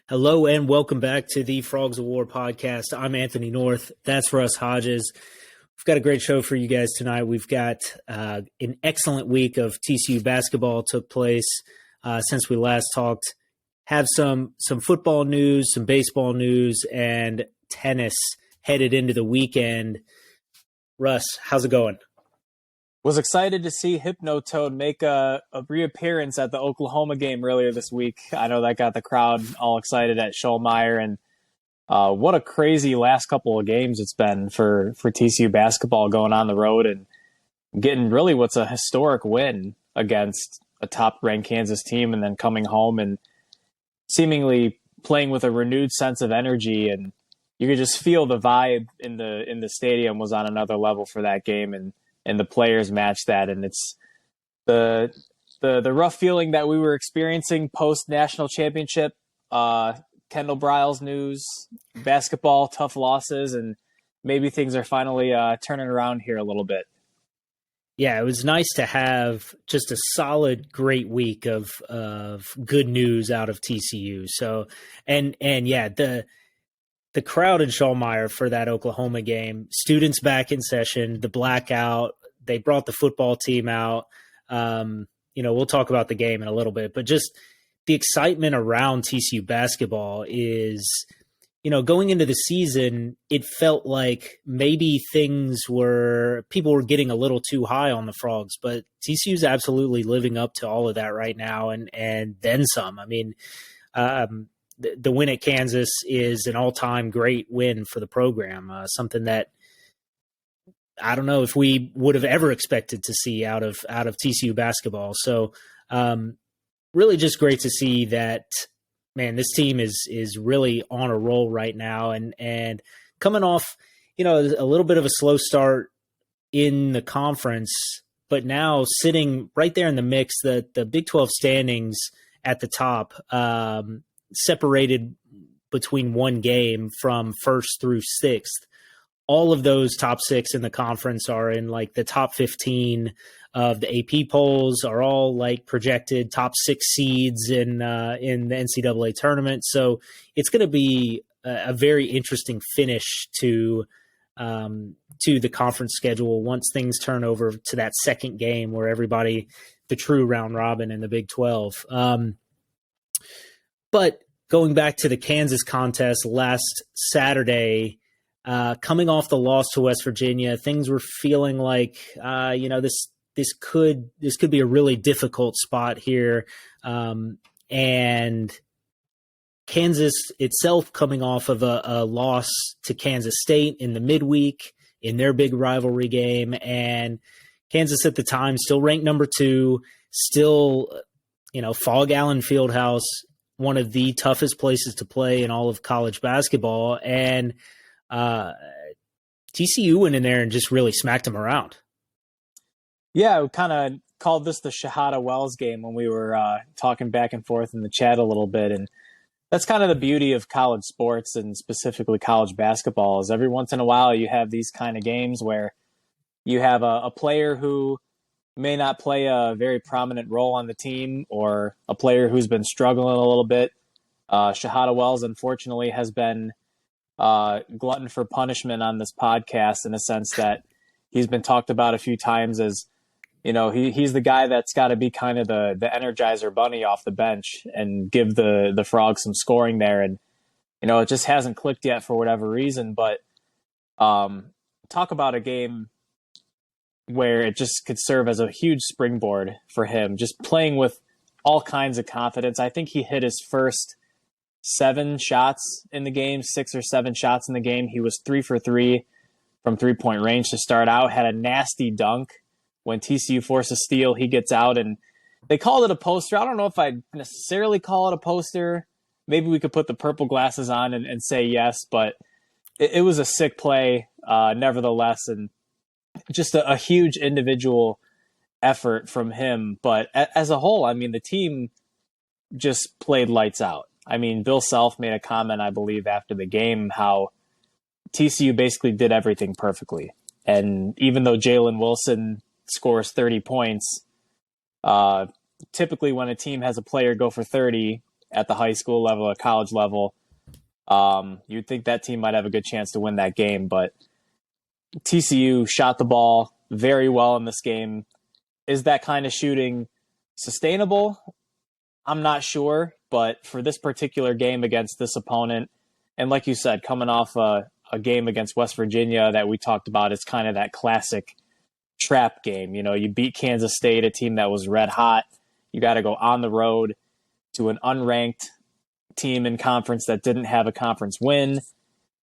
Hello and welcome back to the Frogs of War podcast. I'm Anthony North. That's Russ Hodges. We've got a great show for you guys tonight. We've got an excellent week of TCU basketball took place since we last talked. Have some football news, some baseball news, and tennis headed into the weekend. Russ, how's it going? Was excited to see Hypnotoad make a reappearance at the Oklahoma game earlier this week. I know that got the crowd all excited at Schollmeyer, and what a crazy last couple of games it's been for TCU basketball, going on the road and getting really what's a historic win against a top-ranked Kansas team, and then coming home and seemingly playing with a renewed sense of energy. And you could just feel the vibe in the stadium was on another level for that game, and the players matched that. And it's the rough feeling that we were experiencing post national championship, Kendall Briles news, basketball, tough losses, and maybe things are finally turning around here a little bit. Yeah, it was nice to have just a solid, great week of good news out of TCU. So, and yeah, the crowd in Schollmeyer for that Oklahoma game, students back in session, the blackout, they brought the football team out. We'll talk about the game in a little bit, but just the excitement around TCU basketball is, going into the season, it felt like maybe people were getting a little too high on the Frogs, but TCU's absolutely living up to all of that right now and then some. I mean, the win at Kansas is an all-time great win for the program, something that I don't know if we would have ever expected to see out of TCU basketball. So really just great to see that, man, this team is really on a roll right now and coming off, a little bit of a slow start in the conference, but now sitting right there in the mix, the Big 12 standings at the top, separated between one game from first through sixth. All of those top six in the conference are in like the top 15 of the AP polls, are all like projected top six seeds in the NCAA tournament. So it's going to be a very interesting finish to the conference schedule once things turn over to that second game where everybody, the true round robin in the Big 12. But going back to the Kansas contest last Saturday, coming off the loss to West Virginia, things were feeling like this could be a really difficult spot here, and Kansas itself coming off of a loss to Kansas State in the midweek in their big rivalry game, and Kansas at the time still ranked number 2, still Fog Allen Fieldhouse, one of the toughest places to play in all of college basketball. And TCU went in there and just really smacked them around. Yeah, we kind of called this the Shahada Wells game when we were talking back and forth in the chat a little bit. And that's kind of the beauty of college sports, and specifically college basketball, is every once in a while you have these kind of games where you have a player who may not play a very prominent role on the team, or a player who's been struggling a little bit. Shahada Wells, unfortunately, has been glutton for punishment on this podcast, in a sense that he's been talked about a few times as, he's the guy that's got to be kind of the Energizer Bunny off the bench and give the Frogs some scoring there. And, it just hasn't clicked yet for whatever reason. But talk about a game where it just could serve as a huge springboard for him, just playing with all kinds of confidence. I think he hit his first 7 shots in the game, 6 or 7 shots in the game. He was 3 for 3 from 3-point range to start out, had a nasty dunk. When TCU forced a steal, he gets out, and they called it a poster. I don't know if I'd necessarily call it a poster. Maybe we could put the purple glasses on and say yes, but it was a sick play nevertheless, and just a huge individual effort from him. But as a whole, I mean, the team just played lights out. I mean, Bill Self made a comment, I believe, after the game, how TCU basically did everything perfectly. And even though Jalen Wilson scores 30 points, typically when a team has a player go for 30 at the high school level, at college level. You'd think that team might have a good chance to win that game, but TCU shot the ball very well in this game. Is that kind of shooting sustainable? I'm not sure, but for this particular game against this opponent, and like you said, coming off a game against West Virginia that we talked about, it's kind of that classic trap game. You beat Kansas State, a team that was red hot. You got to go on the road to an unranked team in conference that didn't have a conference win,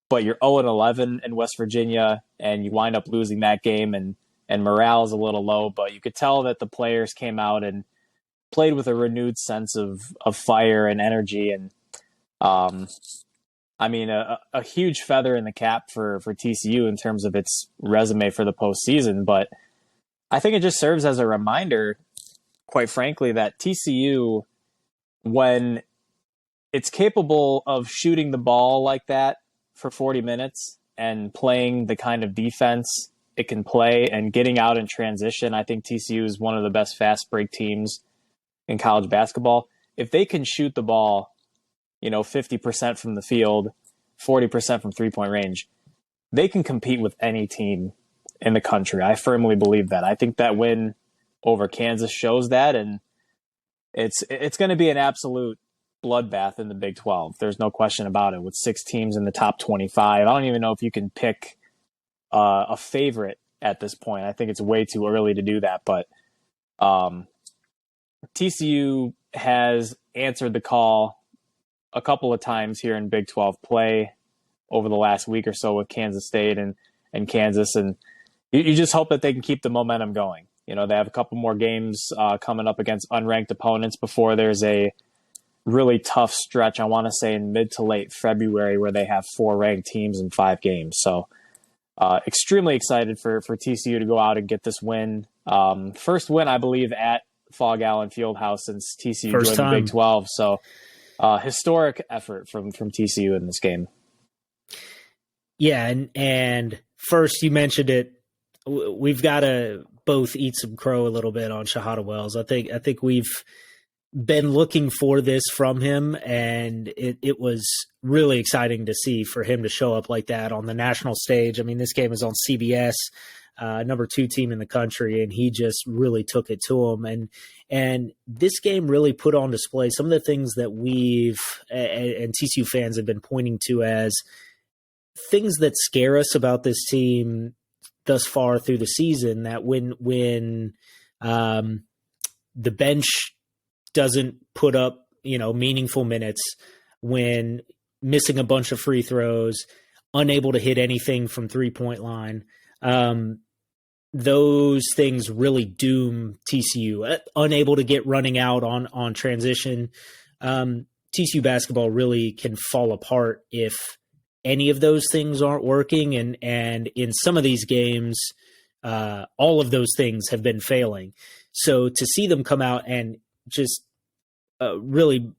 but you're 0-11 in West Virginia, and you wind up losing that game, and morale is a little low. But you could tell that the players came out and played with a renewed sense of fire and energy. And a huge feather in the cap for TCU in terms of its resume for the postseason. But I think it just serves as a reminder, quite frankly, that TCU, when it's capable of shooting the ball like that for 40 minutes and playing the kind of defense it can play and getting out in transition, I think TCU is one of the best fast break teams in college basketball. If they can shoot the ball, 50% from the field, 40% from three-point range, they can compete with any team in the country. I firmly believe that. I think that win over Kansas shows that, and it's going to be an absolute bloodbath in the Big 12. There's no question about it. With 6 teams in the top 25, I don't even know if you can pick a favorite at this point. I think it's way too early to do that, but TCU has answered the call a couple of times here in Big 12 play over the last week or so with Kansas State and Kansas, and you just hope that they can keep the momentum going. They have a couple more games coming up against unranked opponents before there's a really tough stretch, I want to say in mid to late February, where they have 4 ranked teams in 5 games. So extremely excited for TCU to go out and get this win. First win, I believe, at Fog Allen Fieldhouse since TCU joined the Big 12. So historic effort from TCU in this game. Yeah, and first you mentioned it. We've got to both eat some crow a little bit on Shahada Wells. I think we've been looking for this from him, and it was really exciting to see for him to show up like that on the national stage. I mean, this game is on CBS, number 2 team in the country, and he just really took it to him. And this game really put on display some of the things that we've and TCU fans have been pointing to as things that scare us about this team thus far through the season, that when the bench doesn't put up, meaningful minutes, when missing a bunch of free throws, unable to hit anything from 3-point line, those things really doom TCU. Unable to get running out on transition. TCU basketball really can fall apart if any of those things aren't working. And in some of these games, all of those things have been failing. So to see them come out and just really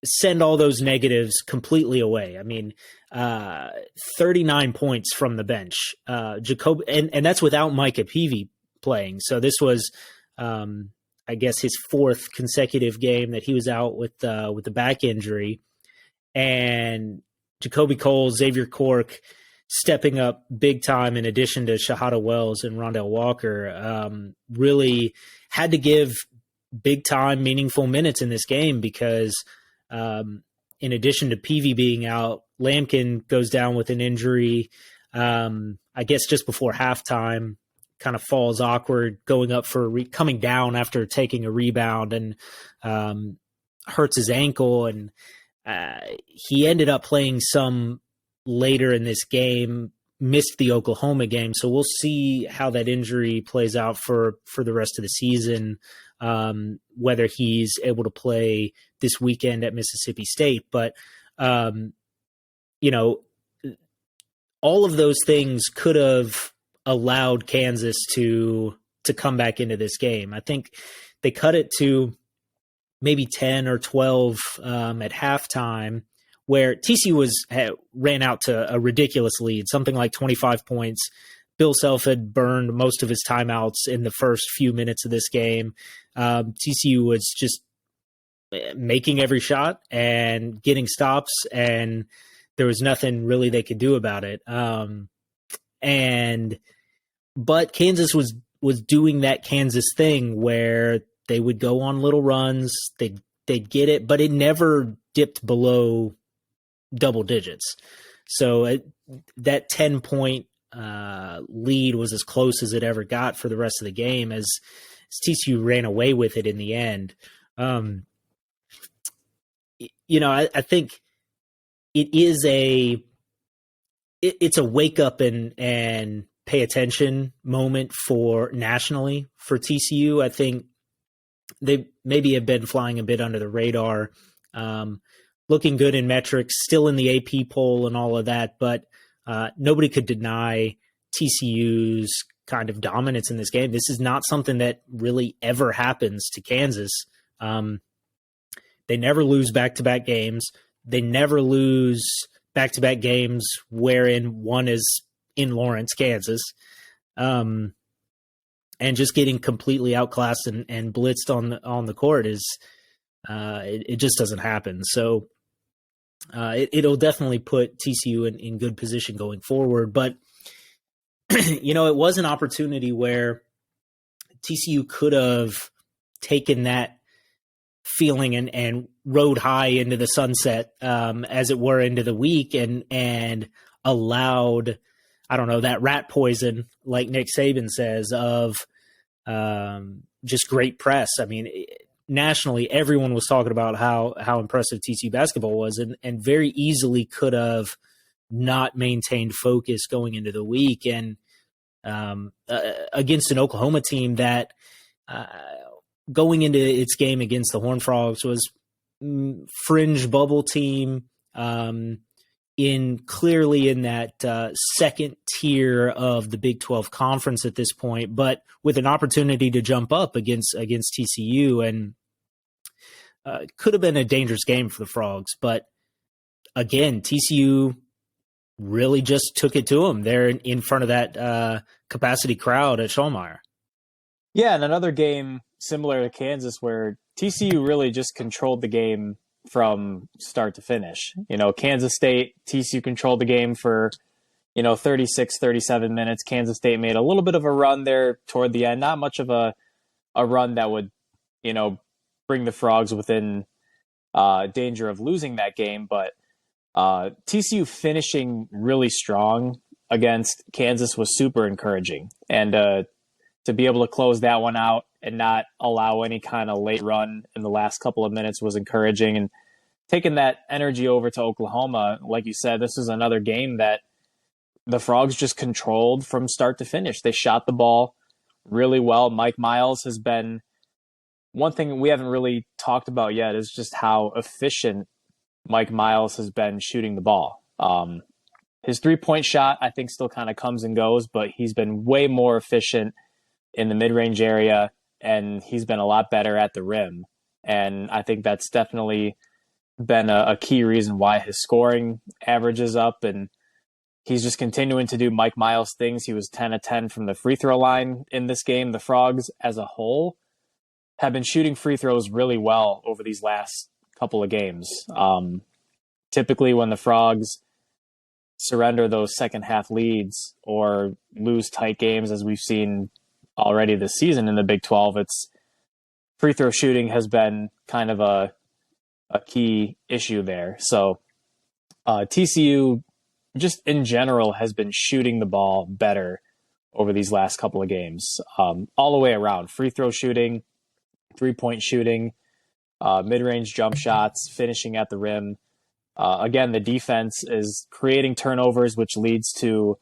send all those negatives completely away. I mean, 39 points from the bench. Jacob, and that's without Micah Peavy playing. So this was, I guess, his 4th consecutive game that he was out with the back injury. And Jacoby Cole, Xavier Cork stepping up big time in addition to Shahada Wells and Rondell Walker, really had to give big time, meaningful minutes in this game because in addition to Peavy being out, Lampkin goes down with an injury, I guess just before halftime, kind of falls awkward, going up for coming down after taking a rebound and hurts his ankle. And he ended up playing some later in this game, missed the Oklahoma game. So we'll see how that injury plays out for the rest of the season, whether he's able to play this weekend at Mississippi State. But, all of those things could have allowed Kansas to come back into this game. I think they cut it to maybe 10 or 12 at halftime, where TCU ran out to a ridiculous lead, something like 25 points. Bill Self had burned most of his timeouts in the first few minutes of this game. TCU was just making every shot and getting stops, and there was nothing really they could do about it. But Kansas was doing that Kansas thing where they would go on little runs, they'd get it, but it never dipped below double digits. So that 10-point lead was as close as it ever got for the rest of the game, as TCU ran away with it in the end. I think it's a wake up and pay attention moment nationally for TCU. I think they maybe have been flying a bit under the radar, looking good in metrics, still in the AP poll and all of that, but nobody could deny TCU's kind of dominance in this game. This is not something that really ever happens to Kansas. They never lose back-to-back games. They never lose back-to-back games wherein one is in Lawrence, Kansas. And just getting completely outclassed and blitzed on the court is it just doesn't happen. So it'll definitely put TCU in good position going forward. But it was an opportunity where TCU could have taken that feeling and rode high into the sunset, as it were, into the week, and allowed, I don't know, that rat poison, like Nick Saban says, of just great press. I mean, nationally, everyone was talking about how impressive TCU basketball was, and very easily could have not maintained focus going into the week. And against an Oklahoma team that going into its game against the Horned Frogs was fringe bubble team, clearly in that second tier of the Big 12 conference at this point, but with an opportunity to jump up against TCU, and could have been a dangerous game for the Frogs. But again, TCU really just took it to them. They're in front of that capacity crowd at Schollmeyer. Yeah, and another game similar to Kansas where TCU really just controlled the game from start to finish. Kansas State, TCU controlled the game for, 36, 37 minutes. Kansas State made a little bit of a run there toward the end. Not much of a run that would, bring the Frogs within danger of losing that game. But TCU finishing really strong against Kansas was super encouraging. And to be able to close that one out and not allow any kind of late run in the last couple of minutes was encouraging. And taking that energy over to Oklahoma, like you said, this is another game that the Frogs just controlled from start to finish. They shot the ball really well. Mike Miles has been, one thing we haven't really talked about yet is just how efficient Mike Miles has been shooting the ball. His 3-point shot, I think, still kind of comes and goes, but he's been way more efficient in the mid-range area, and he's been a lot better at the rim. And I think that's definitely been a key reason why his scoring average is up, and he's just continuing to do Mike Miles things. He was 10 of 10 from the free throw line in this game. The Frogs as a whole have been shooting free throws really well over these last couple of games. Typically when the Frogs surrender those second half leads or lose tight games, as we've seen already this season in the Big 12, it's free throw shooting has been kind of a key issue there. So TCU just in general has been shooting the ball better over these last couple of games, all the way around. Free throw shooting, 3-point shooting, mid-range jump shots, finishing at the rim. Again, the defense is creating turnovers, which leads to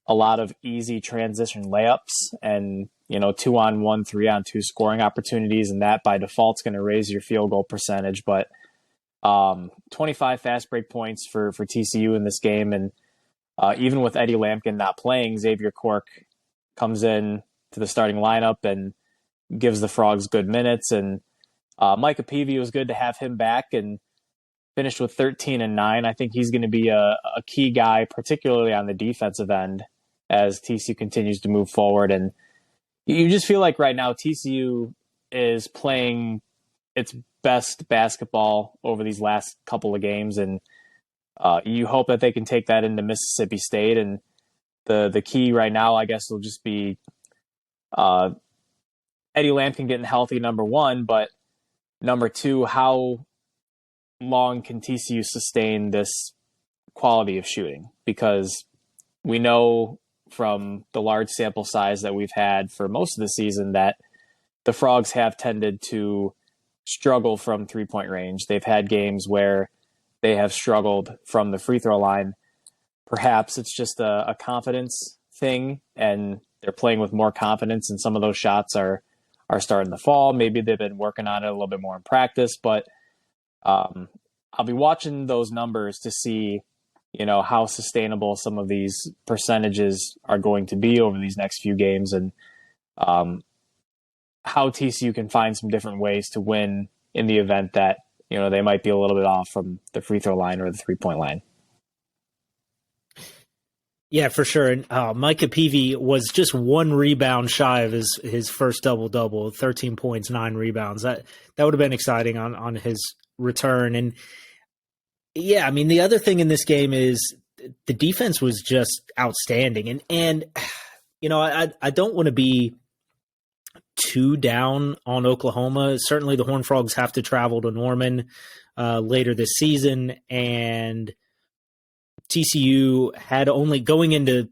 a lot of easy transition layups and 2-on-1, 3-on-2 scoring opportunities, and that by default is going to raise your field goal percentage. But 25 fast break points for TCU in this game, and even with Eddie Lampkin not playing, Xavier Cork comes in to the starting lineup and gives the Frogs good minutes. And Micah Peavy, was good to have him back, and finished with 13 and 9. I think he's going to be a key guy, particularly on the defensive end, as TCU continues to move forward. And you just feel like right now TCU is playing its best basketball over these last couple of games, and you hope that they can take that into Mississippi State. And the key right now, I guess, will just be Eddie Lampkin getting healthy, number one, but number two, how long can TCU sustain this quality of shooting? Because we know from the large sample size that we've had for most of the season that the Frogs have tended to struggle from three-point range. They've had games where they have struggled from the free throw line. Perhaps it's just a confidence thing, and they're playing with more confidence, and some of those shots are starting to fall. Maybe they've been working on it a little bit more in practice, but I'll be watching those numbers to see, how sustainable some of these percentages are going to be over these next few games, and how TCU can find some different ways to win in the event that, they might be a little bit off from the free throw line or the 3-point line. Yeah, for sure. And Micah Peavy was just one rebound shy of his first double-double, 13 points, 9 rebounds. That would have been exciting on his return. And yeah, I mean, the other thing in this game is the defense was just outstanding. And I don't want to be too down on Oklahoma. Certainly the Horned Frogs have to travel to Norman later this season, and TCU had only going into,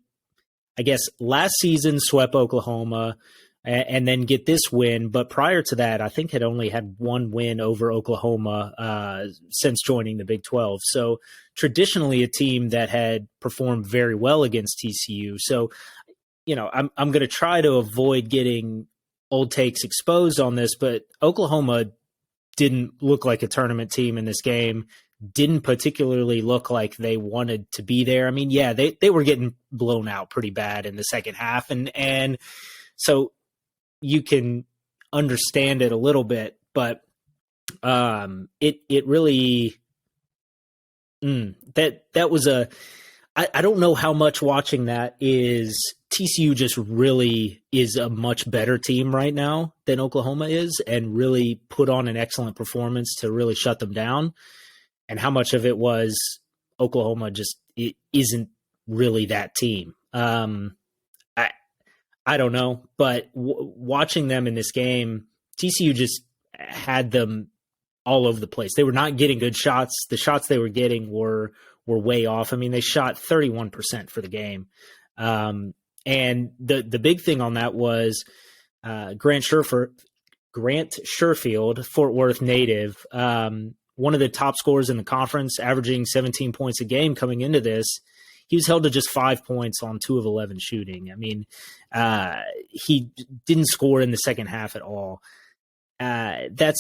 I guess, last season swept Oklahoma and then get this win. But prior to that, I think had only had one win over Oklahoma since joining the Big 12. So traditionally a team that had performed very well against TCU. So, I'm going to try to avoid getting old takes exposed on this, but Oklahoma didn't look like a tournament team in this game. Didn't particularly look like they wanted to be there. I mean, yeah, they were getting blown out pretty bad in the second half. And so you can understand it a little bit, but it really, that was I don't know how much watching that is TCU just really is a much better team right now than Oklahoma is, and really put on an excellent performance to really shut them down. And how much of it was Oklahoma just it isn't really that team. I don't know, but watching them in this game, TCU just had them all over the place. They were not getting good shots. The shots they were getting were way off. I mean, they shot 31% for the game. And the big thing on that was Grant Sherfield, Fort Worth native, one of the top scorers in the conference, averaging 17 points a game coming into this. He was held to just 5 points on 2 of 11 shooting. I mean, he didn't score in the second half at all. That's,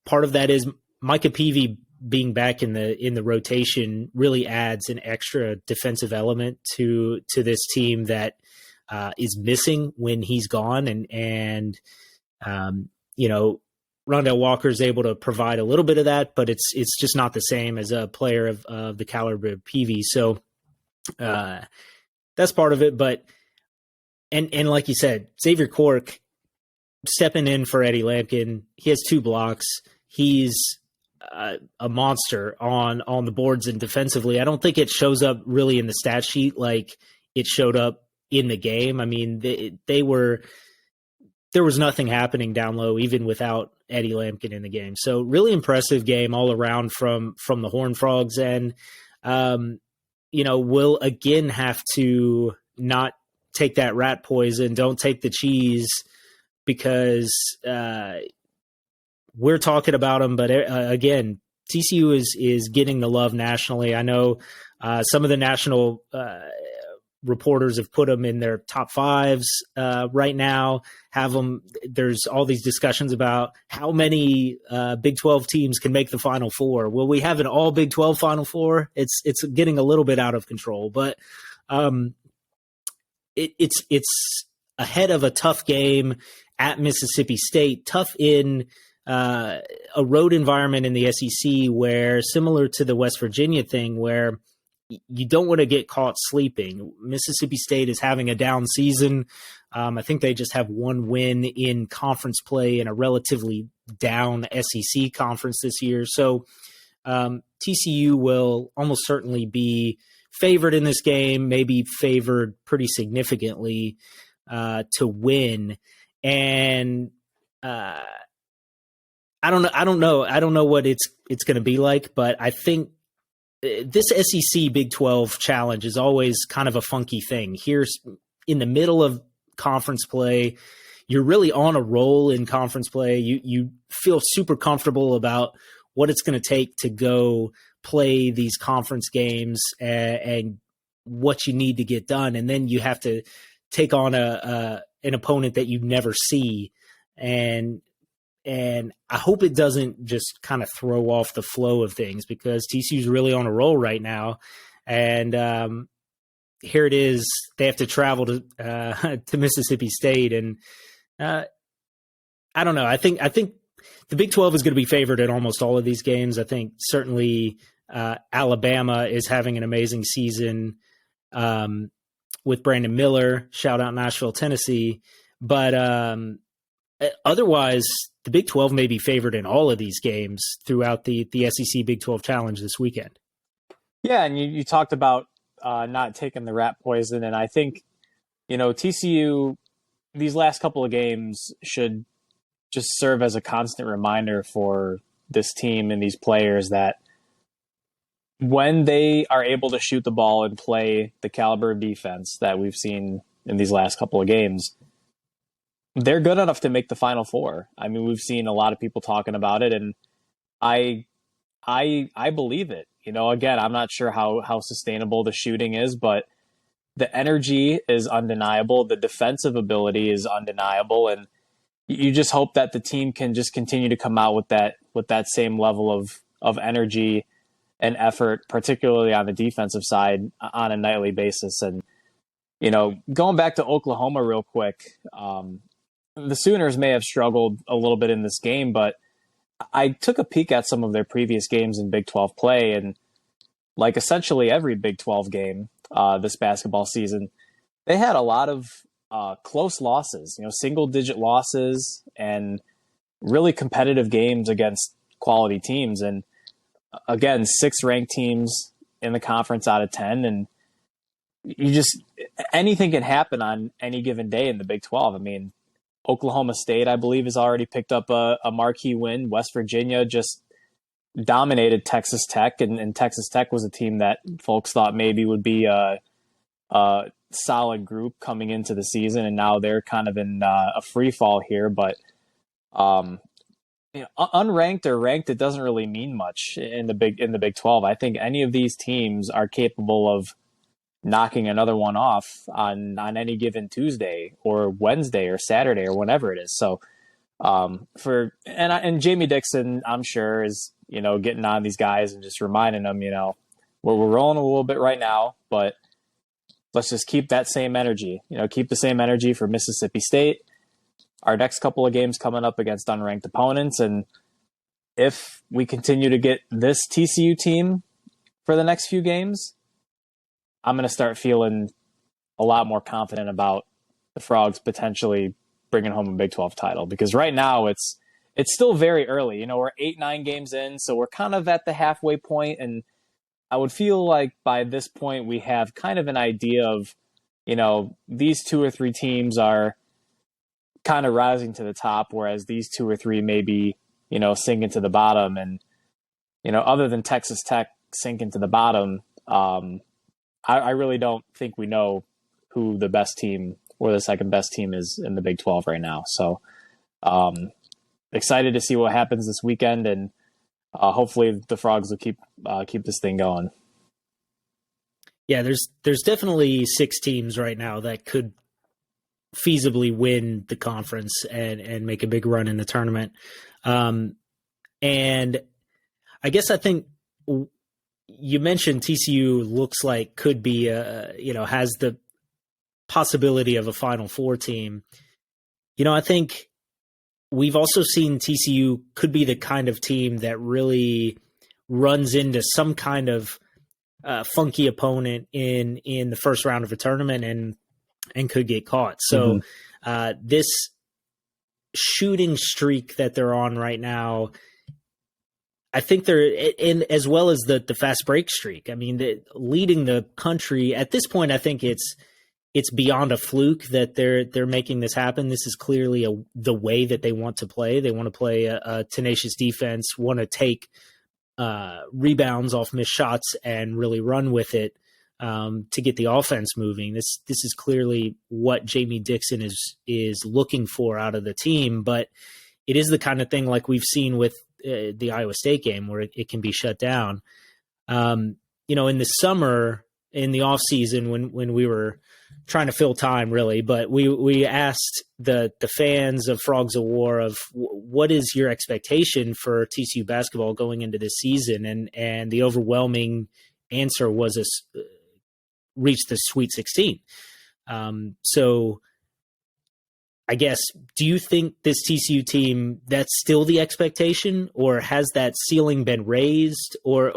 part of that is Micah Peavy being back in the rotation really adds an extra defensive element to this team that is missing when he's gone. And Rondell Walker is able to provide a little bit of that, but it's just not the same as a player of the caliber of Peavy. So that's part of it. But and like you said, Xavier Cork stepping in for Eddie Lampkin. He has 2 blocks. He's a monster on the boards and defensively. I don't think it shows up really in the stat sheet like it showed up in the game. I mean, there was nothing happening down low even without Eddie Lampkin in the game. So really impressive game all around from the Horned Frogs. And, we'll again have to not take that rat poison. Don't take the cheese because we're talking about them. But again, TCU is getting the love nationally. I know some of the national reporters have put them in their top 5s right now. There's all these discussions about how many Big 12 teams can make the Final Four. Will we have an all Big 12 Final Four? It's getting a little bit out of control, but it's ahead of a tough game at Mississippi State, tough in a road environment in the SEC where, similar to the West Virginia thing, where you don't want to get caught sleeping. Mississippi State is having a down season. I think they just have one win in conference play in a relatively down SEC conference this year. So TCU will almost certainly be favored in this game, maybe favored pretty significantly to win. And I don't know what it's going to be like, but I think this SEC Big 12 challenge is always kind of a funky thing. Here's in the middle of conference play. You're really on a roll in conference play. You feel super comfortable about what it's going to take to go play these conference games and what you need to get done. And then you have to take on an opponent that you never see. And I hope it doesn't just kind of throw off the flow of things, because TCU's really on a roll right now. And here it is. They have to travel to Mississippi State. And I don't know. I think the Big 12 is going to be favored in almost all of these games. I think certainly Alabama is having an amazing season with Brandon Miller. Shout out Nashville, Tennessee. But otherwise, the Big 12 may be favored in all of these games throughout the SEC Big 12 Challenge this weekend. Yeah, and you talked about not taking the rat poison, and I think, TCU, these last couple of games should just serve as a constant reminder for this team and these players that when they are able to shoot the ball and play the caliber of defense that we've seen in these last couple of games, they're good enough to make the Final Four. I mean, we've seen a lot of people talking about it, and I believe it. Again, I'm not sure how sustainable the shooting is, but the energy is undeniable. The defensive ability is undeniable, and you just hope that the team can just continue to come out with that same level of energy and effort, particularly on the defensive side, on a nightly basis. And going back to Oklahoma real quick. The Sooners may have struggled a little bit in this game, but I took a peek at some of their previous games in Big 12 play, and like essentially every Big 12 game this basketball season, they had a lot of close losses, single-digit losses, and really competitive games against quality teams. And again, 6 ranked teams in the conference out of 10, and anything can happen on any given day in the Big 12. I mean, Oklahoma State, I believe, has already picked up a marquee win. West Virginia just dominated Texas Tech, and Texas Tech was a team that folks thought maybe would be a solid group coming into the season, and now they're kind of in a free fall here. But unranked or ranked, it doesn't really mean much in the Big 12. I think any of these teams are capable of knocking another one off on any given Tuesday or Wednesday or Saturday or whenever it is. So and Jamie Dixon, I'm sure, is getting on these guys and just reminding them, we're rolling a little bit right now, but let's just keep that same energy. Keep the same energy for Mississippi State. Our next couple of games coming up against unranked opponents, and if we continue to get this TCU team for the next few games, I'm going to start feeling a lot more confident about the Frogs potentially bringing home a Big 12 title, because right now it's still very early. We're 8-9 games in, so we're kind of at the halfway point, and I would feel like by this point we have kind of an idea of, these 2 or 3 teams are kind of rising to the top, whereas these 2 or 3 maybe, sinking to the bottom. And, other than Texas Tech sinking to the bottom, I really don't think we know who the best team or the second best team is in the Big 12 right now. So excited to see what happens this weekend, and hopefully the Frogs will keep this thing going. Yeah, there's definitely 6 teams right now that could feasibly win the conference and make a big run in the tournament. And I guess I think you mentioned TCU looks like could be has the possibility of a Final Four team. I think we've also seen TCU could be the kind of team that really runs into some kind of funky opponent in the first round of a tournament and could get caught. So this shooting streak that they're on right now, I think they're in, as well as the fast break streak. I mean, leading the country at this point. I think it's beyond a fluke that they're making this happen. This is clearly the way that they want to play. They want to play a tenacious defense, want to take rebounds off missed shots and really run with it to get the offense moving. This is clearly what Jamie Dixon is looking for out of the team, but it is the kind of thing like we've seen with the Iowa State game where it can be shut down. In the summer, in the off season, when we were trying to fill time, really, but we asked the fans of Frogs of War of what is your expectation for TCU basketball going into this season, and the overwhelming answer was reach the Sweet 16. So I guess, do you think this TCU team, that's still the expectation, or has that ceiling been raised, or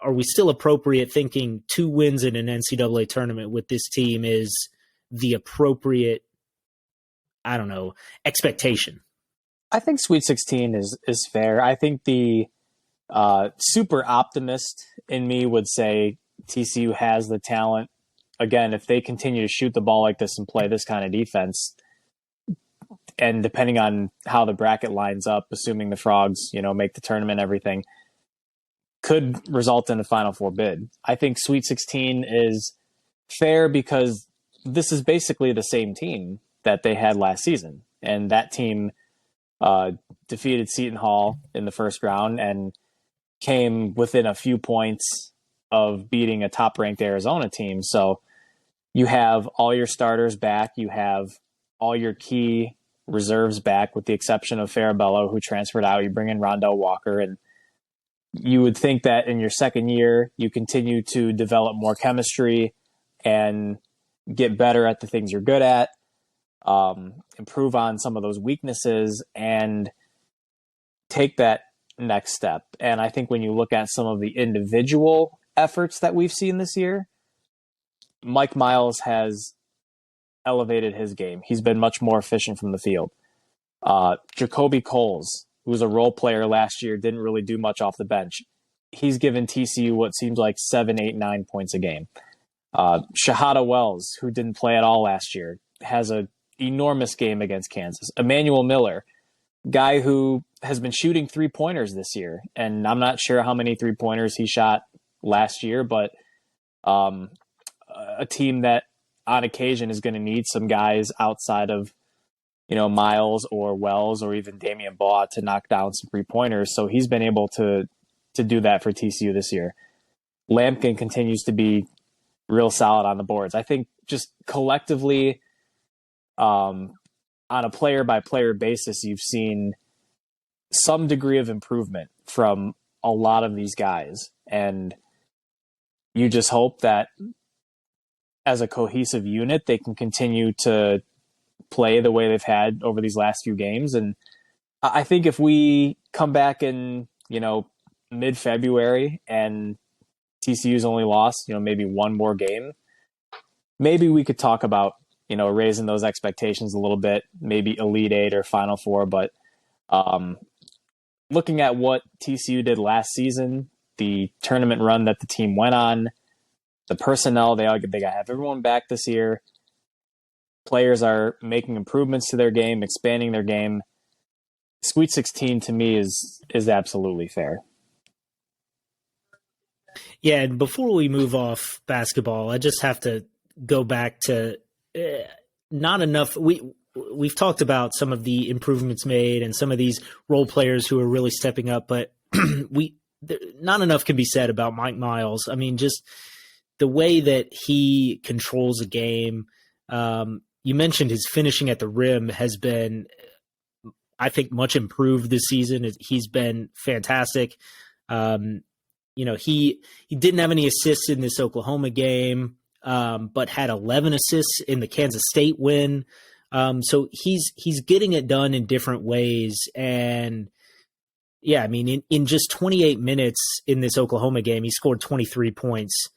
are we still appropriate thinking 2 wins in an NCAA tournament with this team is the appropriate, I don't know, expectation? I think Sweet 16 is fair. I think the super optimist in me would say TCU has the talent. Again, if they continue to shoot the ball like this and play this kind of defense, and depending on how the bracket lines up, assuming the Frogs, make the tournament, everything could result in a Final Four bid. I think Sweet 16 is fair because this is basically the same team that they had last season. And that team defeated Seton Hall in the first round and came within a few points of beating a top-ranked Arizona team. So you have all your starters back. You have all your key reserves back, with the exception of Farabello, who transferred out. You bring in Rondell Walker, and you would think that in your second year, you continue to develop more chemistry and get better at the things you're good at, improve on some of those weaknesses, and take that next step. And I think when you look at some of the individual efforts that we've seen this year, Mike Miles has elevated his game. He's been much more efficient from the field. Jacoby Coles, who was a role player last year, didn't really do much off the bench. He's given TCU what seems like 7, 8, 9 points a game. Shahada Wells, who didn't play at all last year, has an enormous game against Kansas. Emmanuel Miller, guy who has been shooting 3-pointers this year, and I'm not sure how many 3-pointers he shot last year, but a team that on occasion is going to need some guys outside of, Miles or Wells or even Damian Baugh to knock down some 3-pointers. So he's been able to do that for TCU this year. Lampkin continues to be real solid on the boards. I think just collectively, on a player-by-player basis, you've seen some degree of improvement from a lot of these guys. And you just hope that as a cohesive unit, they can continue to play the way they've had over these last few games. And I think if we come back in, mid-February and TCU's only lost, maybe one more game, maybe we could talk about, raising those expectations a little bit, maybe Elite Eight or Final Four. But looking at what TCU did last season, the tournament run that the team went on, the personnel, they got to have everyone back this year. Players are making improvements to their game, expanding their game. Sweet 16 to me is absolutely fair. Yeah, and before we move off basketball, I just have to go back to not enough. We've talked about some of the improvements made and some of these role players who are really stepping up, but not enough can be said about Mike Miles. I mean, just the way that he controls a game. You mentioned his finishing at the rim has been, I think, much improved this season. He's been fantastic. He didn't have any assists in this Oklahoma game, but had 11 assists in the Kansas State win. So he's getting it done in different ways. And yeah, I mean, in just 28 minutes in this Oklahoma game, he scored 23 points.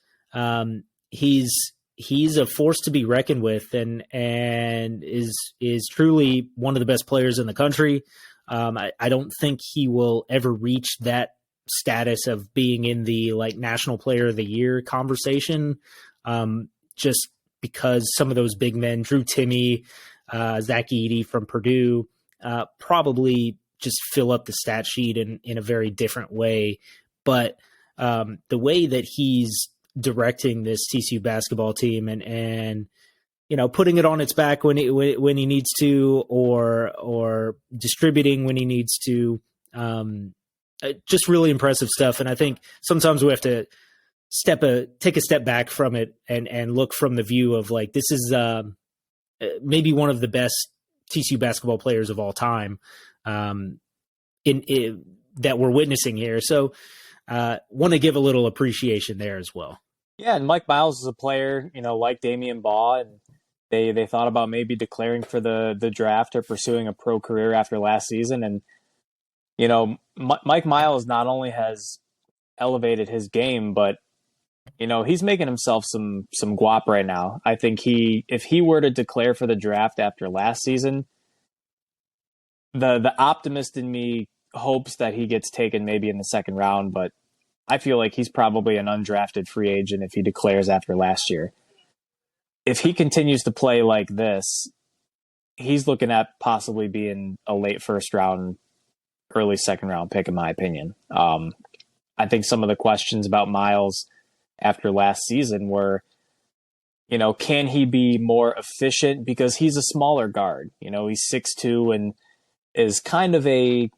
He's a force to be reckoned with, and is truly one of the best players in the country. I don't think he will ever reach that status of being in the like National Player of the Year conversation, just because some of those big men, Drew Timme, Zach Edey from Purdue, probably just fill up the stat sheet in a very different way. But the way that he's directing this TCU basketball team and putting it on its back when he needs to, or distributing when he needs to, just really impressive stuff. And I think sometimes we have to take a step back from it and look from the view of like, this is maybe one of the best TCU basketball players of all time in that we're witnessing here. So want to give a little appreciation there as well. Yeah, and Mike Miles is a player, like Damian Baugh, and they thought about maybe declaring for the draft or pursuing a pro career after last season. And, Mike Miles not only has elevated his game, but, he's making himself some guap right now. I think if he were to declare for the draft after last season, the optimist in me hopes that he gets taken maybe in the second round, but I feel like he's probably an undrafted free agent if he declares after last year. If he continues to play like this, he's looking at possibly being a late first round, early second round pick, in my opinion. I think some of the questions about Miles after last season were, can he be more efficient? Because he's a smaller guard. He's 6'2" and is kind of a,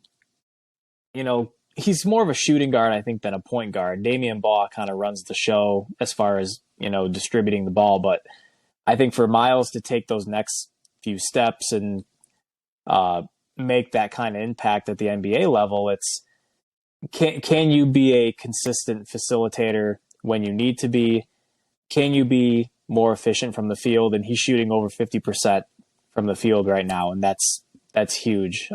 he's more of a shooting guard, I think, than a point guard. Damian Baugh kind of runs the show as far as, distributing the ball. But I think for Miles to take those next few steps and make that kind of impact at the NBA level, it's can you be a consistent facilitator when you need to be? Can you be more efficient from the field? And he's shooting over 50% from the field right now, and that's huge.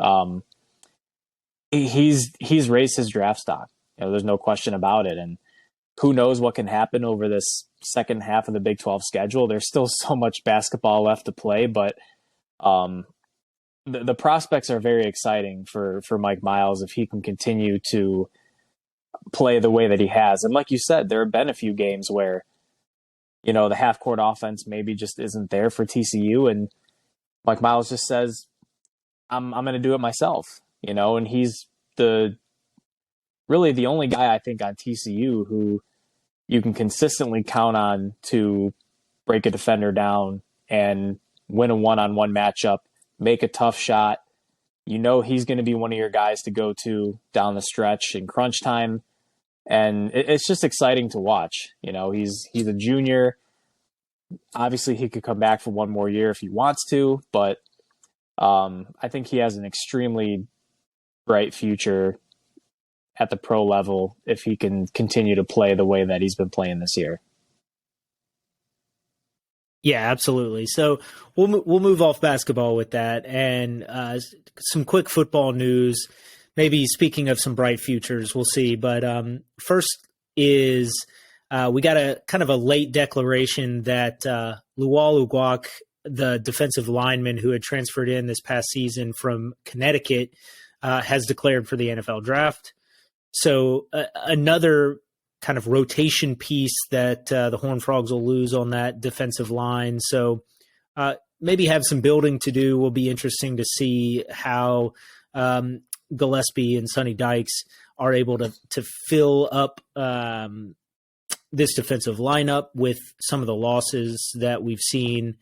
He's raised his draft stock. There's no question about it. And who knows what can happen over this second half of the Big 12 schedule. There's still so much basketball left to play, but the prospects are very exciting for Mike Miles if he can continue to play the way that he has. And like you said, there have been a few games where, the half-court offense maybe just isn't there for TCU, and Mike Miles just says, I'm going to do it myself. And he's really the only guy I think on TCU who you can consistently count on to break a defender down and win a one-on-one matchup, make a tough shot. He's going to be one of your guys to go to down the stretch in crunch time. And it's just exciting to watch. He's a junior. Obviously, he could come back for one more year if he wants to, but I think he has an extremely bright future at the pro level if he can continue to play the way that he's been playing this year. Yeah, absolutely. So we'll move off basketball with that, and some quick football news. Maybe speaking of some bright futures, we'll see. But first is we got a kind of a late declaration that Lual Uguak, the defensive lineman who had transferred in this past season from Connecticut, has declared for the NFL draft. So another kind of rotation piece that the Horned Frogs will lose on that defensive line. So maybe have some building to do. Will be interesting to see how Gillespie and Sonny Dykes are able to fill up this defensive lineup with some of the losses that we've seen.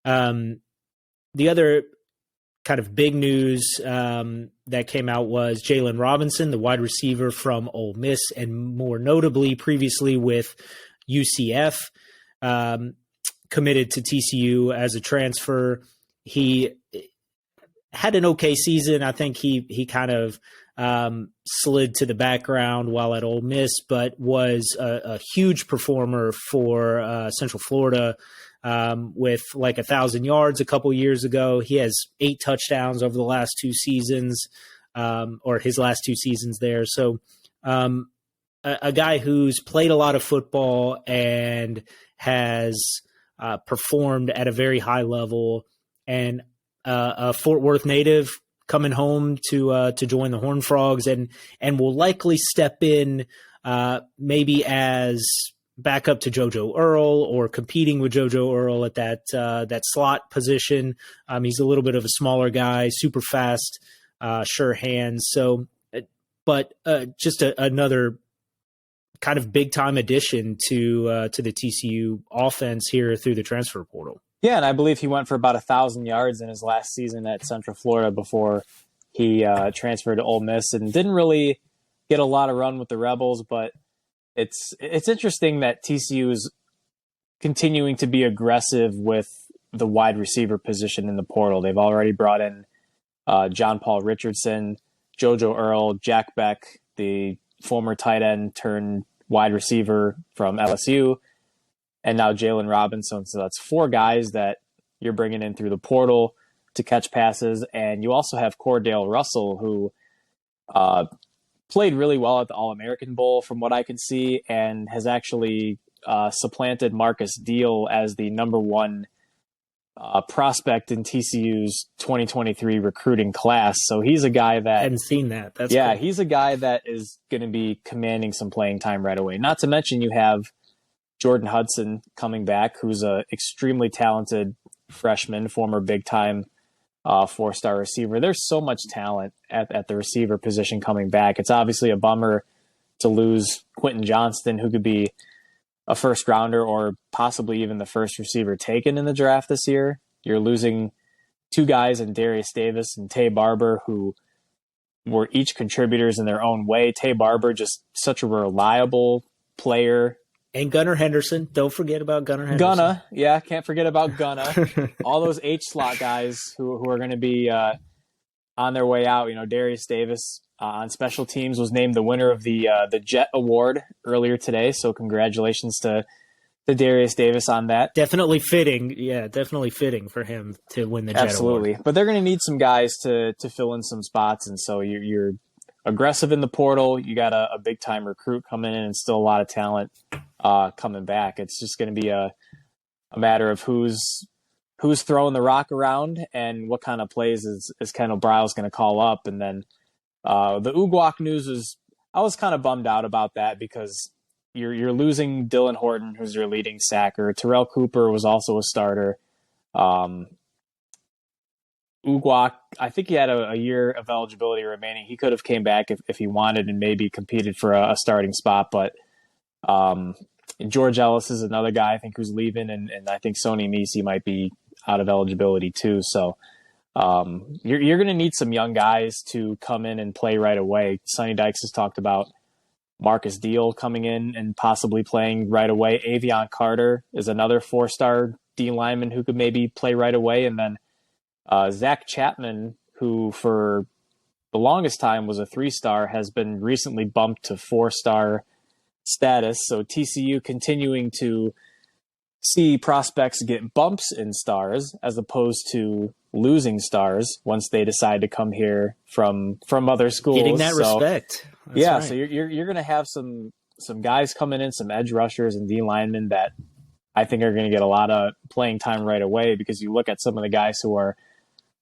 The other kind of big news that came out was Jalen Robinson, the wide receiver from Ole Miss, and more notably previously with UCF, committed to TCU as a transfer. He had an okay season. I think he kind of slid to the background while at Ole Miss, but was a huge performer for Central Florida, with like 1,000 yards a couple years ago. He has 8 touchdowns over the last 2 seasons, or his last 2 seasons there. So a guy who's played a lot of football and has performed at a very high level, and a Fort Worth native coming home to join the Horned Frogs, and will likely step in maybe as backup to JoJo Earl or competing with JoJo Earl at that slot position. He's a little bit of a smaller guy, super fast, sure hands. So, but just another kind of big time addition to the TCU offense here through the transfer portal. Yeah, and I believe he went for about 1,000 yards in his last season at Central Florida before he transferred to Ole Miss, and didn't really get a lot of run with the Rebels. But it's interesting that TCU is continuing to be aggressive with the wide receiver position in the portal. They've already brought in John Paul Richardson, JoJo Earl, Jack Beck, the former tight end turned wide receiver from LSU, and now Jalen Robinson. So that's 4 guys that you're bringing in through the portal to catch passes. And you also have Cordell Russell, who played really well at the All-American Bowl from what I can see, and has actually supplanted Marcus Deal as the number 1 prospect in TCU's 2023 recruiting class. So he's a guy that... I hadn't seen that. That's cool. He's a guy that is going to be commanding some playing time right away. Not to mention you have Jordan Hudson coming back, who's a extremely talented freshman, former big-time 4-star receiver. There's so much talent at the receiver position coming back. It's obviously a bummer to lose Quentin Johnston, who could be a first-rounder or possibly even the first receiver taken in the draft this year. You're losing 2 guys in Darius Davis and Tay Barber, who were each contributors in their own way. Tay Barber, just such a reliable player. And Gunnar Henderson. Don't forget about Gunnar Henderson. Yeah, can't forget about Gunnar. All those H-slot guys who are going to be on their way out. You know, Darius Davis on special teams was named the winner of the Jet Award earlier today. So congratulations to Darius Davis on that. Definitely fitting. Yeah, definitely fitting for him to win the Jet Absolutely. Award. But they're going to need some guys to fill in some spots. And so you're aggressive in the portal. You got a big-time recruit coming in and still a lot of talent coming back. It's just going to be a matter of who's throwing the rock around and what kind of plays is Kendall Briles going to call up. And then the Uguak news I was kind of bummed out about that, because you're losing Dylan Horton, who's your leading sacker. Terrell Cooper was also a starter. Uguak, I think he had a year of eligibility remaining. He could have came back if he wanted and maybe competed for a starting spot. But George Ellis is another guy I think who's leaving, and I think Sonny Misi might be out of eligibility too. So you're going to need some young guys to come in and play right away. Sonny Dykes has talked about Marcus Deal coming in and possibly playing right away. Avion Carter is another 4-star D lineman who could maybe play right away. And then Zach Chapman, who for the longest time was a 3-star, has been recently bumped to 4-star status. So TCU continuing to see prospects get bumps in stars as opposed to losing stars once they decide to come here from other schools. Getting that respect. That's right. So you're going to have some guys coming in, some edge rushers and D linemen that I think are going to get a lot of playing time right away, because you look at some of the guys who are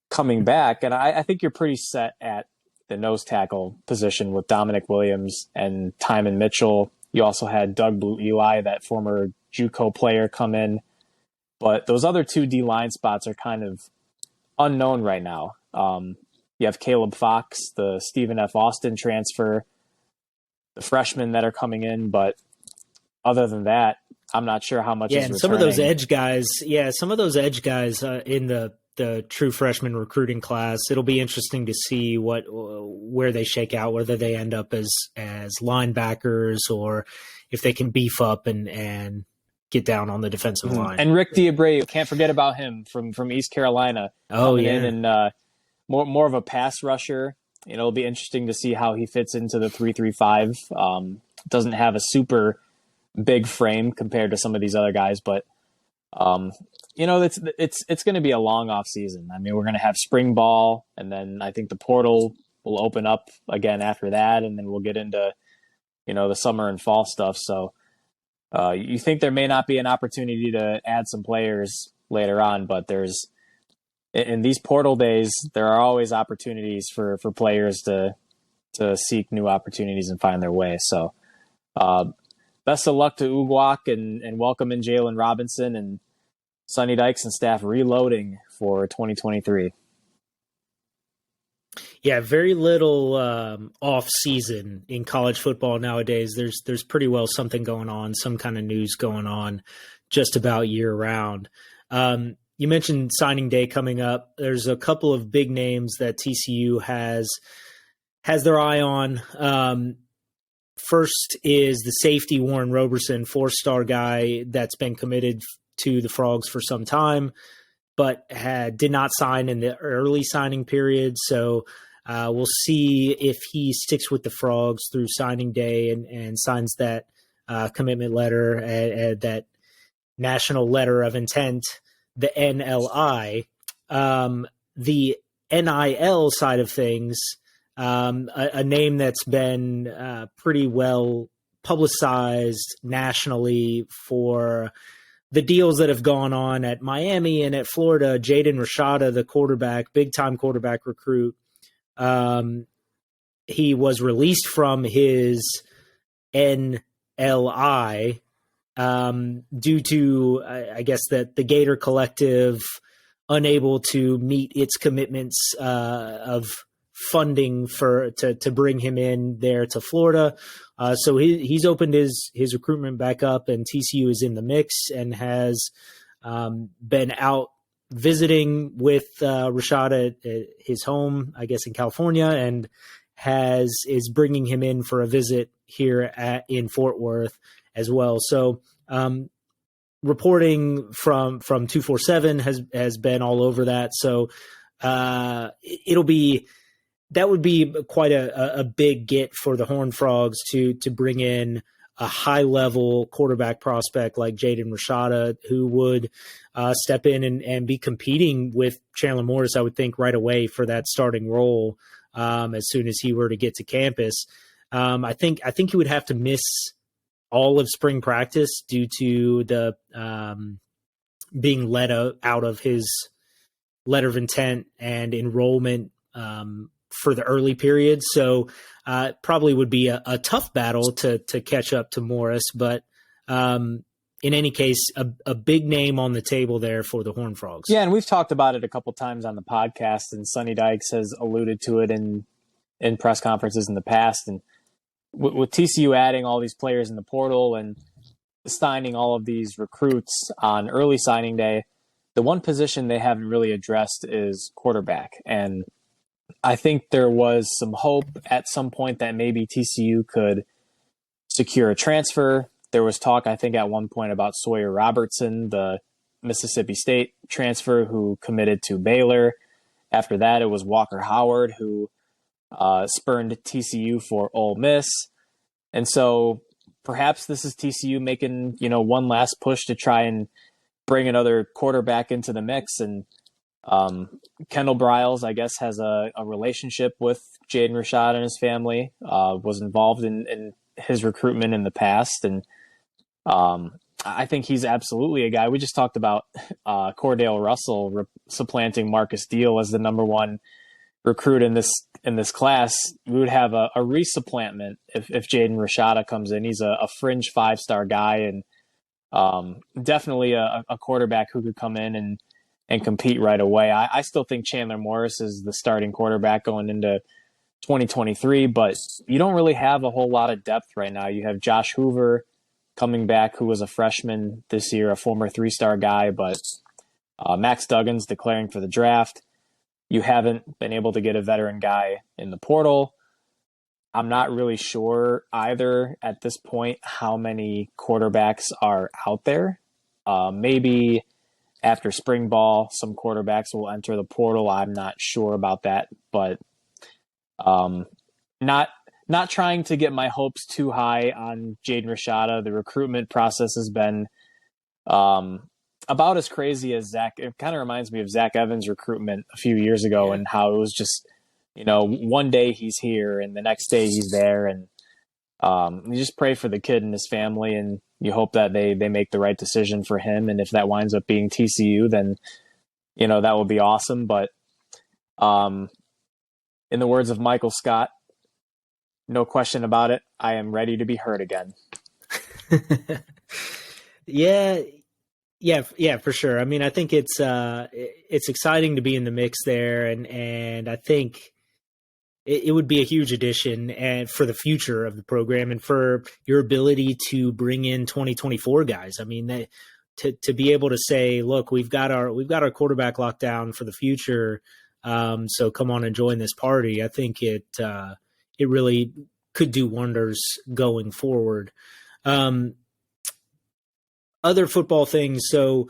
coming back, and I think you're pretty set at the nose tackle position with Dominic Williams and Timon Mitchell. You also had Doug Blue Eli, that former JUCO player, come in. But those other 2 D-line spots are kind of unknown right now. You have Caleb Fox, the Stephen F. Austin transfer, the freshmen that are coming in. But other than that, I'm not sure how much is returning. Some of those edge guys, in the true freshman recruiting class, it'll be interesting to see where they shake out, whether they end up as linebackers or if they can beef up and get down on the defensive line. And Rick D'Abreu, can't forget about him from East Carolina. In and more of a pass rusher. It'll be interesting to see how he fits into the 3-3-5. Doesn't have a super big frame compared to some of these other guys, but it's going to be a long off season. I mean, we're going to have spring ball, and then I think the portal will open up again after that, and then we'll get into the summer and fall stuff. So you think there may not be an opportunity to add some players later on, but in these portal days, there are always opportunities for players to seek new opportunities and find their way. So best of luck to Ugwak and welcome in Jalen Robinson and Sonny Dykes and staff reloading for 2023. Yeah, very little off season in college football nowadays. There's pretty well something going on, some kind of news going on just about year round. You mentioned signing day coming up. There's a couple of big names that TCU has their eye on. First is the safety Warren Roberson, 4-star guy that's been committed to the Frogs for some time, but did not sign in the early signing period. So we'll see if he sticks with the Frogs through signing day and signs that commitment letter, that national letter of intent, the NLI. The NIL side of things, a name that's been pretty well publicized nationally for the deals that have gone on at Miami and at Florida. Jaden Rashada, the quarterback, big-time quarterback recruit, he was released from his NLI due to, I guess, that the Gator Collective unable to meet its commitments of funding to bring him in there to Florida. So he's opened his recruitment back up, and TCU is in the mix and has been out visiting with Rashad at his home, I guess, in California, and is bringing him in for a visit here in Fort Worth as well. So reporting from 247 has been all over that. So that would be quite a big get for the Horned Frogs to bring in a high-level quarterback prospect like Jaden Rashada, who would step in and be competing with Chandler Morris, I would think, right away for that starting role as soon as he were to get to campus. I think he would have to miss all of spring practice due to the being let out of his letter of intent and enrollment for the early period. So probably would be a tough battle to catch up to Morris. But in any case, a big name on the table there for the Horned Frogs. Yeah, and we've talked about it a couple times on the podcast, and Sonny Dykes has alluded to it in press conferences in the past. And with TCU adding all these players in the portal and signing all of these recruits on early signing day, the one position they haven't really addressed is quarterback. And I think there was some hope at some point that maybe TCU could secure a transfer. There was talk, I think, at one point about Sawyer Robertson, the Mississippi State transfer who committed to Baylor. After that, it was Walker Howard who spurned TCU for Ole Miss. And so perhaps this is TCU making, one last push to try and bring another quarterback into the mix. And Kendall Briles, I guess, has a relationship with Jaden Rashad and his family, was involved in his recruitment in the past. And I think he's absolutely a guy. We just talked about Cordale Russell supplanting Marcus Deal as the number one recruit in this class. We would have a resupplantement if Jaden Rashada comes in. He's a fringe 5-star guy and definitely a quarterback who could come in and compete right away. I still think Chandler Morris is the starting quarterback going into 2023, but you don't really have a whole lot of depth right now. You have Josh Hoover coming back, who was a freshman this year, a former 3-star guy, but Max Duggan's declaring for the draft. You haven't been able to get a veteran guy in the portal. I'm not really sure either at this point how many quarterbacks are out there. Maybe after spring ball, some quarterbacks will enter the portal. I'm not sure about that, but not trying to get my hopes too high on Jaden Rashada. The recruitment process has been about as crazy as Zach. It kind of reminds me of Zach Evans' recruitment a few years ago, and how it was just, one day he's here and the next day he's there. And You just pray for the kid and his family, and you hope that they make the right decision for him. And if that winds up being TCU, then that will be awesome. But in the words of Michael Scott, no question about it, I am ready to be hurt again. Yeah, for sure. I mean, I think it's exciting to be in the mix there, and I think it would be a huge addition and for the future of the program and for your ability to bring in 2024 guys. I mean, to be able to say, look, we've got our quarterback locked down for the future. So come on and join this party. I think it really could do wonders going forward. Other football things. So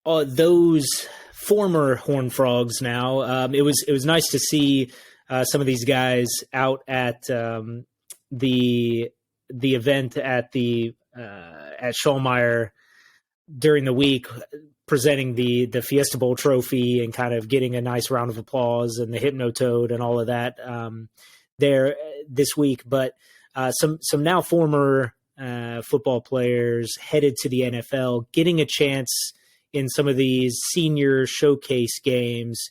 those former Horned Frogs now, it was nice to see some of these guys out at the event at Schallmeyer during the week, presenting the Fiesta Bowl trophy and kind of getting a nice round of applause and the Hypnotoad and all of that there this week. But some now former football players headed to the NFL, getting a chance in some of these senior showcase games.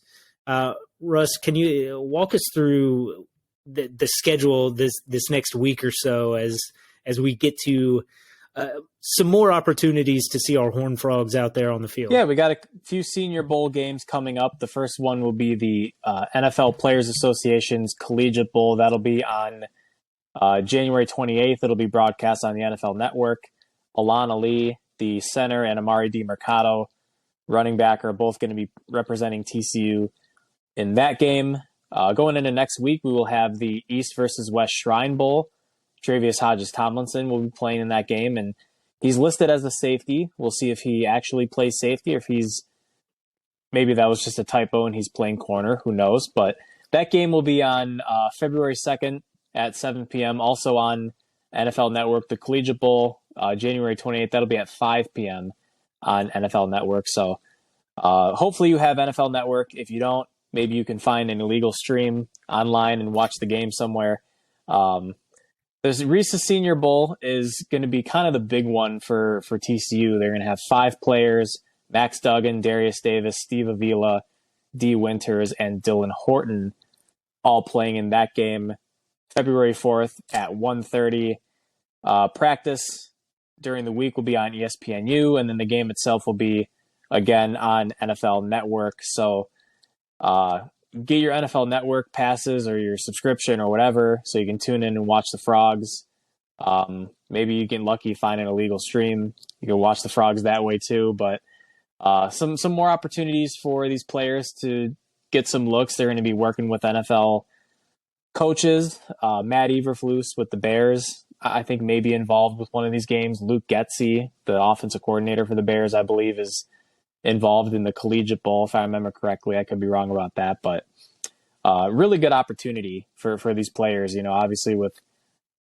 Russ, can you walk us through the schedule this next week or so as we get to some more opportunities to see our Horned Frogs out there on the field? Yeah, we got a few Senior Bowl games coming up. The first one will be the NFL Players Association's Collegiate Bowl. That'll be on January 28th. It'll be broadcast on the NFL Network. Alana Lee, the center, and Amari DiMercato, running back, are both going to be representing TCU in that game. Going into next week, we will have the East versus West Shrine Bowl. Travius Hodges-Tomlinson will be playing in that game, and he's listed as a safety. We'll see if he actually plays safety or if maybe that was just a typo and he's playing corner. Who knows? But that game will be on February 2nd at 7 p.m. Also on NFL Network. The Collegiate Bowl, January 28th, that'll be at 5 p.m. on NFL Network. So hopefully you have NFL Network. If you don't, maybe you can find an illegal stream online and watch the game somewhere. This Reese's Senior Bowl is going to be kind of the big one for TCU. They're going to have 5 players: Max Duggan, Darius Davis, Steve Avila, D. Winters, and Dylan Horton, all playing in that game February 4th at 1:30. Practice during the week will be on ESPNU, and then the game itself will be, again, on NFL Network. So get your NFL Network passes or your subscription or whatever so you can tune in and watch the Frogs. Maybe you get lucky, find an illegal stream. You can watch the Frogs that way too. But some more opportunities for these players to get some looks. They're going to be working with NFL coaches. Matt Eberflus with the Bears, I think, may be involved with one of these games. Luke Getsy, the offensive coordinator for the Bears, I believe, is involved in the Collegiate Bowl, if I remember correctly. I could be wrong about that, but really good opportunity for these players. Obviously with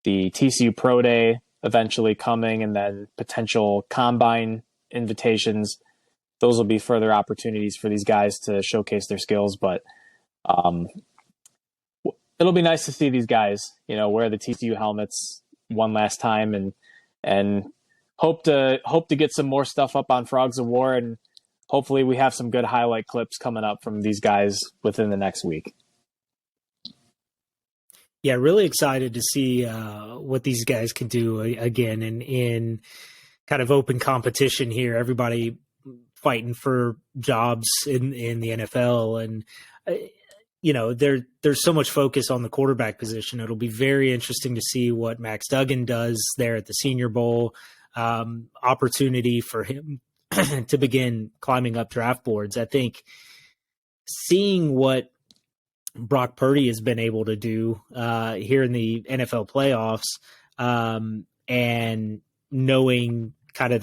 the TCU Pro Day eventually coming and then potential combine invitations, those will be further opportunities for these guys to showcase their skills. But it'll be nice to see these guys, wear the TCU helmets one last time and hope to get some more stuff up on Frogs of War, and hopefully we have some good highlight clips coming up from these guys within the next week. Yeah, really excited to see what these guys can do again in kind of open competition here. Everybody fighting for jobs in the NFL, and there's so much focus on the quarterback position. It'll be very interesting to see what Max Duggan does there at the Senior Bowl. Opportunity for him to begin climbing up draft boards. I think seeing what Brock Purdy has been able to do here in the NFL playoffs, and knowing kind of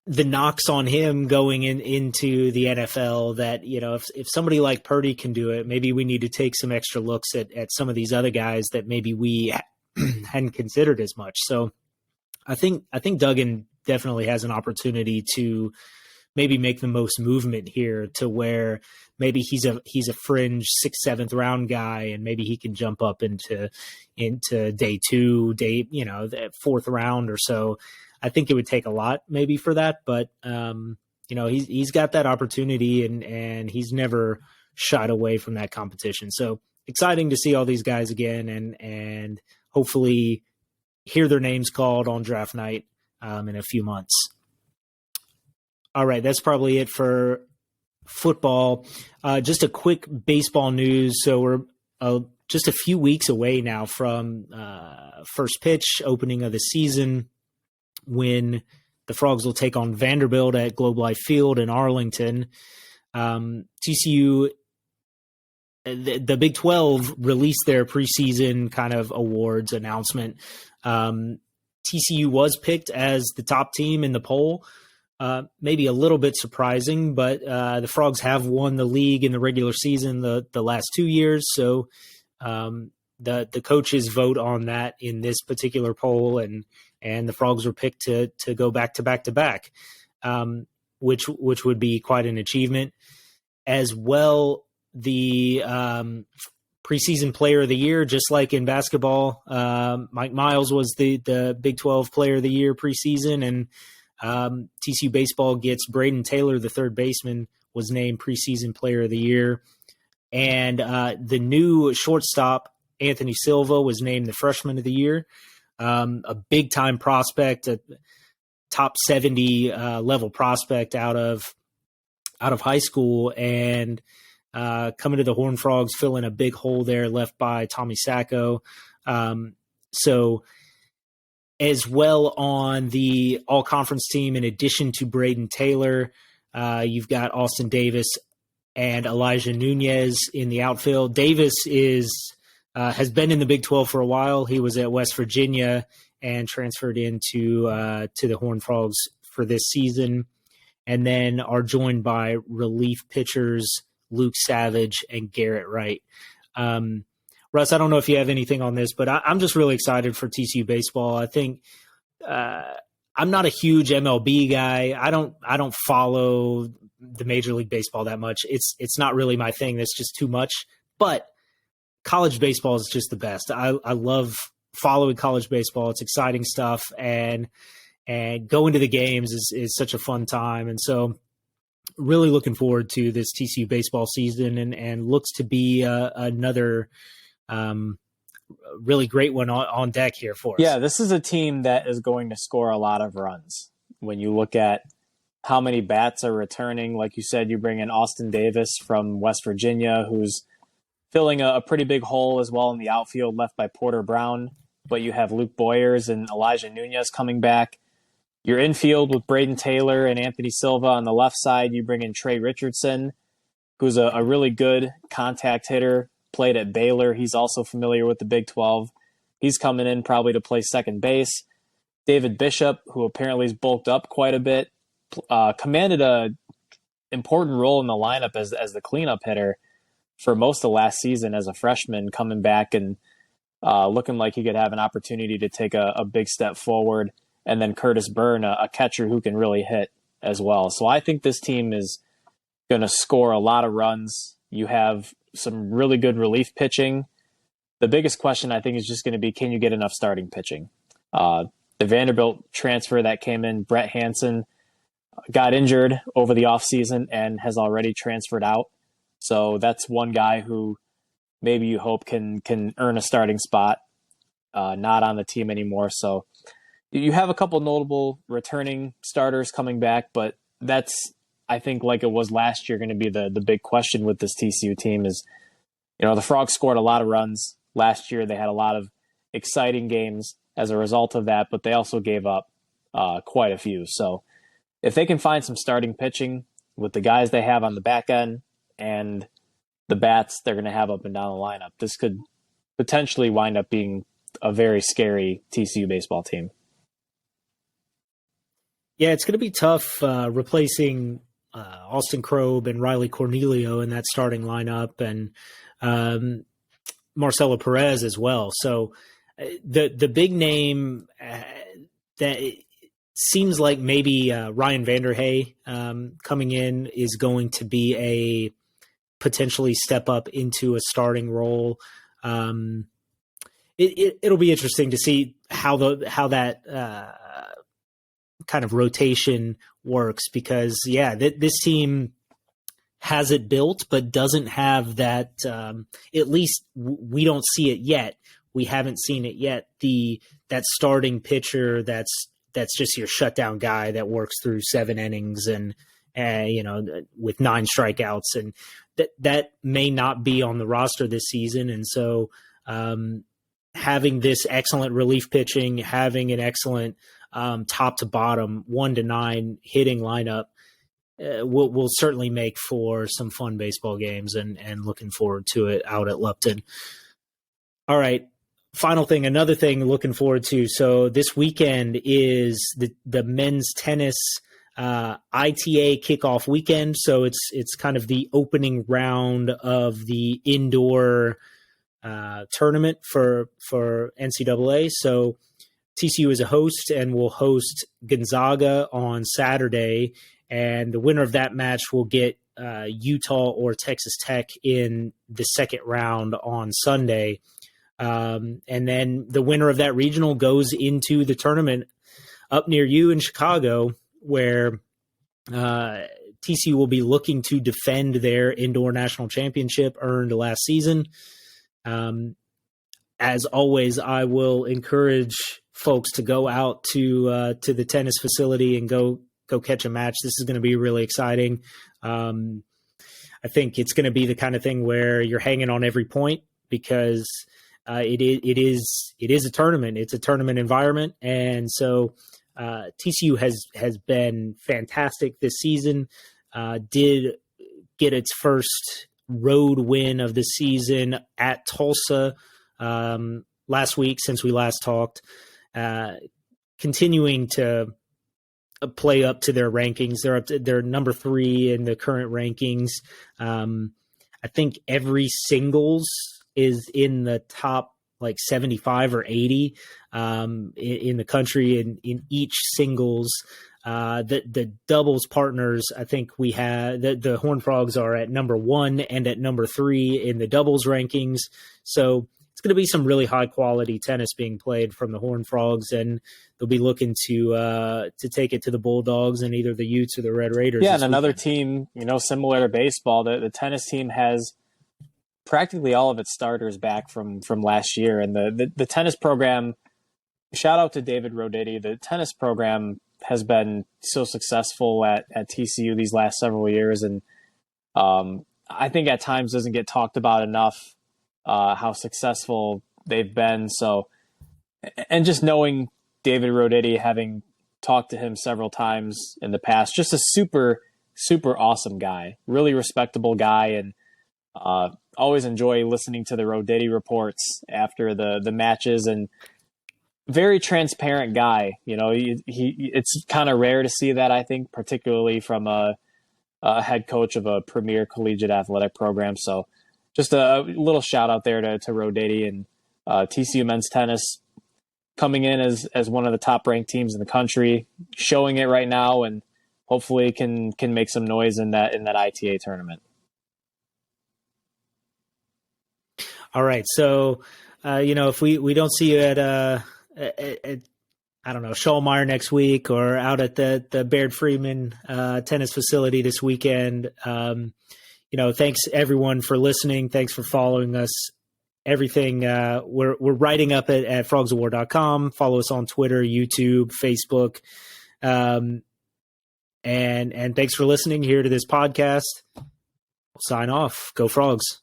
the knocks on him going into the NFL, that if somebody like Purdy can do it, maybe we need to take some extra looks at some of these other guys that maybe we hadn't considered as much. So I think Duggan definitely has an opportunity to maybe make the most movement here to where maybe he's a fringe 6th, 7th round guy, and maybe he can jump up into day 2, the 4th round or so. I think it would take a lot maybe for that, but he's got that opportunity, and he's never shied away from that competition. So exciting to see all these guys again, and hopefully hear their names called on draft night in a few months. All right, that's probably it for football. Just a quick baseball news. So we're just a few weeks away now from first pitch, opening of the season, when the Frogs will take on Vanderbilt at Globe Life Field in Arlington. TCU, the Big 12 released their preseason kind of awards announcement. TCU was picked as the top team in the poll. Maybe a little bit surprising, but the Frogs have won the league in the regular season the last 2 years. So the coaches vote on that in this particular poll, and the Frogs were picked to go back to back, which would be quite an achievement. As well, the preseason player of the year, just like in basketball, Mike Miles was the Big 12 player of the year preseason, and TCU Baseball gets Braden Taylor, the third baseman, was named preseason player of the year. And the new shortstop, Anthony Silva, was named the freshman of the year. A big-time prospect, a top 70 level prospect out of high school, and coming to the Horned Frogs, filling a big hole there left by Tommy Sacco. So as well on the all-conference team, in addition to Braden Taylor, you've got Austin Davis and Elijah Nunez in the outfield. Davis has been in the Big 12 for a while. He was at West Virginia and transferred into to the Horned Frogs for this season, and then are joined by relief pitchers Luke Savage and Garrett Wright. Russ, I don't know if you have anything on this, but I'm just really excited for TCU baseball. I think I'm not a huge MLB guy. I don't follow the Major League Baseball that much. It's not really my thing. That's just too much. But college baseball is just the best. I love following college baseball. It's exciting stuff, and going to the games is such a fun time. And so really looking forward to this TCU baseball season, and looks to be another really great one on deck here for us. Yeah, this is a team that is going to score a lot of runs. When you look at how many bats are returning, like you said, you bring in Austin Davis from West Virginia, who's filling a pretty big hole as well in the outfield left by Porter Brown. But you have Luke Boyers and Elijah Nunez coming back. Your infield with Braden Taylor and Anthony Silva on the left side. You bring in Trey Richardson, who's a really good contact hitter, played at Baylor. He's also familiar with the Big 12. He's coming in probably to play second base. David Bishop, who apparently has bulked up quite a bit, commanded a important role in the lineup as the cleanup hitter for most of last season as a freshman, coming back and looking like he could have an opportunity to take a big step forward. And then Curtis Byrne, a catcher who can really hit as well. So I think this team is going to score a lot of runs. You have some really good relief pitching. The biggest question, I think, is just going to be, can you get enough starting pitching? The Vanderbilt transfer that came in, Brett Hansen, got injured over the offseason and has already transferred out. So that's one guy who maybe you hope can earn a starting spot, not on the team anymore. So you have a couple notable returning starters coming back, but that's, I think, like it was last year, going to be the big question with this TCU team is, the Frogs scored a lot of runs last year. They had a lot of exciting games as a result of that, but they also gave up quite a few. So if they can find some starting pitching with the guys they have on the back end and the bats they're going to have up and down the lineup, this could potentially wind up being a very scary TCU baseball team. Yeah, it's going to be tough replacing Austin Krob and Riley Cornelio in that starting lineup, and Marcelo Perez as well. So the big name that seems like maybe Ryan Vanderhey coming in is going to be a potentially step up into a starting role. It'll be interesting to see how that kind of rotation works, because this team has it built, but doesn't have that. At least we don't see it yet. We haven't seen it yet. That starting pitcher that's just your shutdown guy that works through 7 innings and with 9 strikeouts, and that may not be on the roster this season. And so having this excellent relief pitching, having an excellent top to bottom 1 to 9 hitting lineup will certainly make for some fun baseball games, and looking forward to it out at Lupton. All right. Final thing, another thing looking forward to. So this weekend is the men's tennis ITA kickoff weekend. So it's kind of the opening round of the indoor tournament for NCAA. So TCU is a host and will host Gonzaga on Saturday, and the winner of that match will get Utah or Texas Tech in the second round on Sunday. And then the winner of that regional goes into the tournament up near you in Chicago, where TCU will be looking to defend their indoor national championship earned last season. As always, I will encourage folks to go out to the tennis facility and go catch a match. This is going to be really exciting. I think it's going to be the kind of thing where you're hanging on every point, because it is a tournament. It's a tournament environment, and so TCU has been fantastic this season. Did get its first road win of the season at Tulsa last week since we last talked. Continuing to play up to their rankings. They're number 3 in the current rankings. I think every singles is in the top like 75 or 80 in the country in each singles. The doubles partners, I think we have the Horned Frogs are at number 1 and at number 3 in the doubles rankings. So it's going to be some really high quality tennis being played from the Horned Frogs, and they'll be looking to take it to the Bulldogs and either the Utes or the Red Raiders. Yeah, and another team, similar to baseball, the tennis team has practically all of its starters back from last year, and the tennis program. Shout out to David Roditi. The tennis program has been so successful at TCU these last several years, and I think at times doesn't get talked about enough how successful they've been. So, and just knowing David Roditi, having talked to him several times in the past, just a super, super awesome guy, really respectable guy, and always enjoy listening to the Roditi reports after the matches, and very transparent guy. It's kind of rare to see that, I think, particularly from a head coach of a premier collegiate athletic program. So just a little shout out there to Roditi, and TCU men's tennis coming in as one of the top ranked teams in the country, showing it right now, and hopefully can make some noise in that ITA tournament. All right. So, if we don't see you at I don't know, Schallmeyer next week, or out at the Baird Freeman tennis facility this weekend, thanks everyone for listening. Thanks for following us. Everything we're writing up at frogsofwar.com. Follow us on Twitter, YouTube, Facebook. And thanks for listening here to this podcast. We'll sign off. Go Frogs.